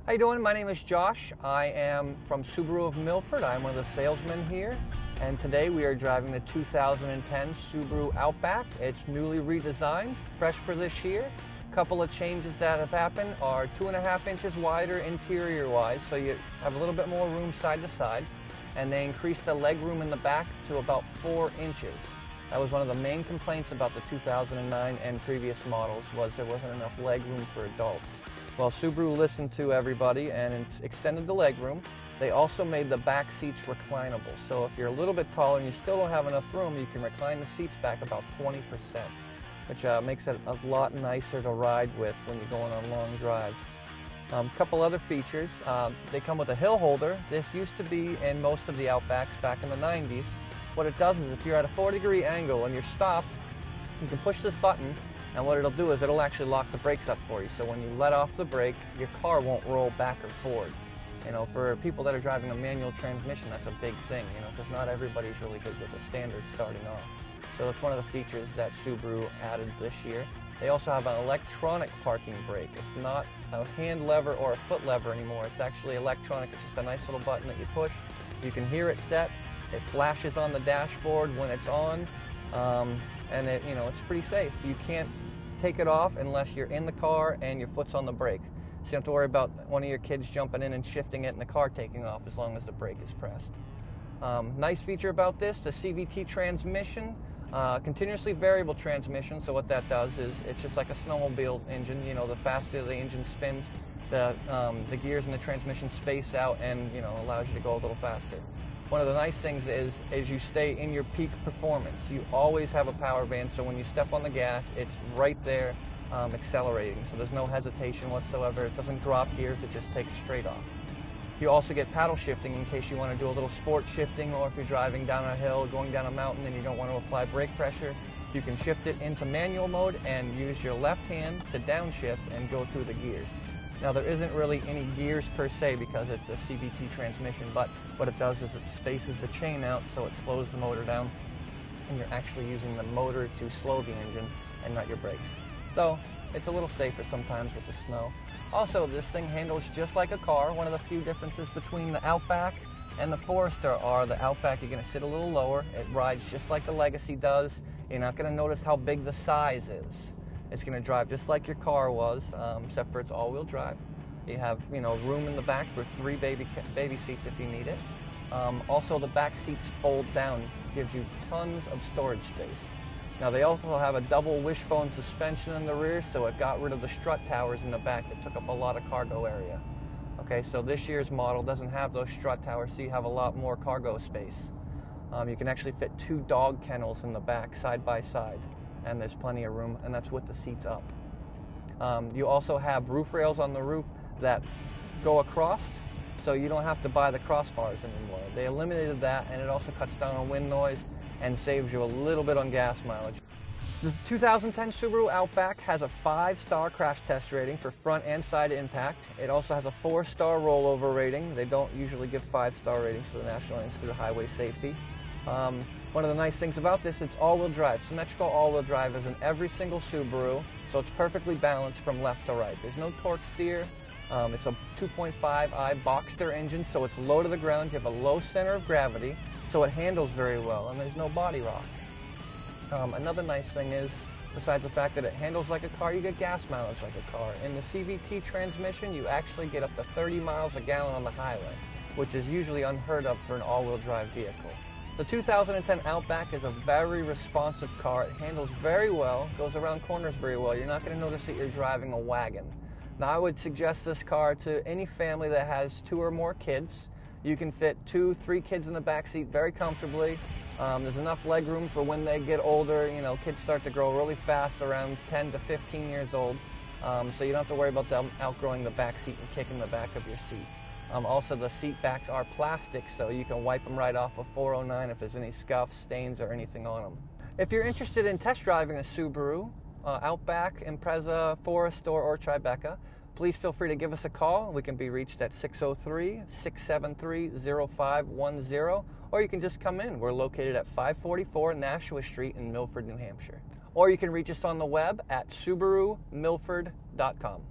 How you doing? My name is Josh. I am from Subaru of Milford. I'm one of the salesmen here, and today we are driving the 2010 Subaru Outback. It's newly redesigned, fresh for this year. A couple of changes that have happened are 2.5 inches wider interior-wise, so you have a little bit more room side to side, and they increased the leg room in the back to about 4 inches. That was one of the main complaints about the 2009 and previous models, was there wasn't enough leg room for adults. Well, Subaru listened to everybody and extended the leg room. They also made the back seats reclinable. So if you're a little bit taller and you still don't have enough room, you can recline the seats back about 20%, which makes it a lot nicer to ride with when you're going on long drives. A couple other features. They come with a hill holder. This used to be in most of the Outbacks back in the 90s. What it does is if you're at a 4-degree angle and you're stopped, you can push this button, and what it'll do is it'll actually lock the brakes up for you. So when you let off the brake, your car won't roll back or forward. You know, for people that are driving a manual transmission, that's a big thing, you know, because not everybody's really good with the standard starting off. So that's one of the features that Subaru added this year. They also have an electronic parking brake. It's not a hand lever or a foot lever anymore. It's actually electronic. It's just a nice little button that you push. You can hear it set. It flashes on the dashboard when it's on, and it's pretty safe. You can't take it off unless you're in the car and your foot's on the brake. So you don't have to worry about one of your kids jumping in and shifting it and the car taking off as long as the brake is pressed. Nice feature about this, the CVT transmission, continuously variable transmission. So what that does is it's just like a snowmobile engine. You know, the faster the engine spins, the gears in the transmission space out and, allows you to go a little faster. One of the nice things is you stay in your peak performance. You always have a power band, so when you step on the gas, it's right there accelerating. So there's no hesitation whatsoever. It doesn't drop gears, it just takes straight off. You also get paddle shifting in case you want to do a little sport shifting, or if you're driving down a hill, going down a mountain, and you don't want to apply brake pressure. You can shift it into manual mode and use your left hand to downshift and go through the gears. Now there isn't really any gears per se because it's a CVT transmission, but what it does is it spaces the chain out so it slows the motor down, and you're actually using the motor to slow the engine and not your brakes. So it's a little safer sometimes with the snow. Also, this thing handles just like a car. One of the few differences between the Outback and the Forester are the Outback, you're going to sit a little lower. It rides just like the Legacy does. You're not going to notice how big the size is. It's going to drive just like your car was, except for it's all-wheel drive. You have, room in the back for 3 baby seats if you need it. Also, the back seats fold down, gives you tons of storage space. Now, they also have a double wishbone suspension in the rear, so it got rid of the strut towers in the back that took up a lot of cargo area. Okay, so this year's model doesn't have those strut towers, so you have a lot more cargo space. You can actually fit 2 dog kennels in the back, side by side. And there's plenty of room, and that's with the seats up. You also have roof rails on the roof that go across, so you don't have to buy the crossbars anymore. They eliminated that, and it also cuts down on wind noise and saves you a little bit on gas mileage. The 2010 Subaru Outback has a 5-star crash test rating for front and side impact. It also has a 4-star rollover rating. They don't usually give 5-star ratings for the National Institute of Highway Safety. One of the nice things about this, it's all-wheel drive. Symmetrical all-wheel drive is in every single Subaru, so it's perfectly balanced from left to right. There's no torque steer. It's a 2.5i Boxster engine, so it's low to the ground. You have a low center of gravity, so it handles very well, and there's no body rock. Another nice thing is, besides the fact that it handles like a car, you get gas mileage like a car. In the CVT transmission, you actually get up to 30 miles a gallon on the highway, which is usually unheard of for an all-wheel drive vehicle. The 2010 Outback is a very responsive car. It handles very well, goes around corners very well. You're not going to notice that you're driving a wagon. Now, I would suggest this car to any family that has 2 or more kids. You can fit 2, 3 kids in the back seat very comfortably. There's enough leg room for when they get older. Kids start to grow really fast around 10 to 15 years old. So you don't have to worry about them outgrowing the back seat and kicking the back of your seat. Also, the seat backs are plastic, so you can wipe them right off of 409 if there's any scuffs, stains, or anything on them. If you're interested in test driving a Subaru, Outback, Impreza, Forester, or Tribeca, please feel free to give us a call. We can be reached at 603-673-0510, or you can just come in. We're located at 544 Nashua Street in Milford, New Hampshire. Or you can reach us on the web at SubaruMilford.com.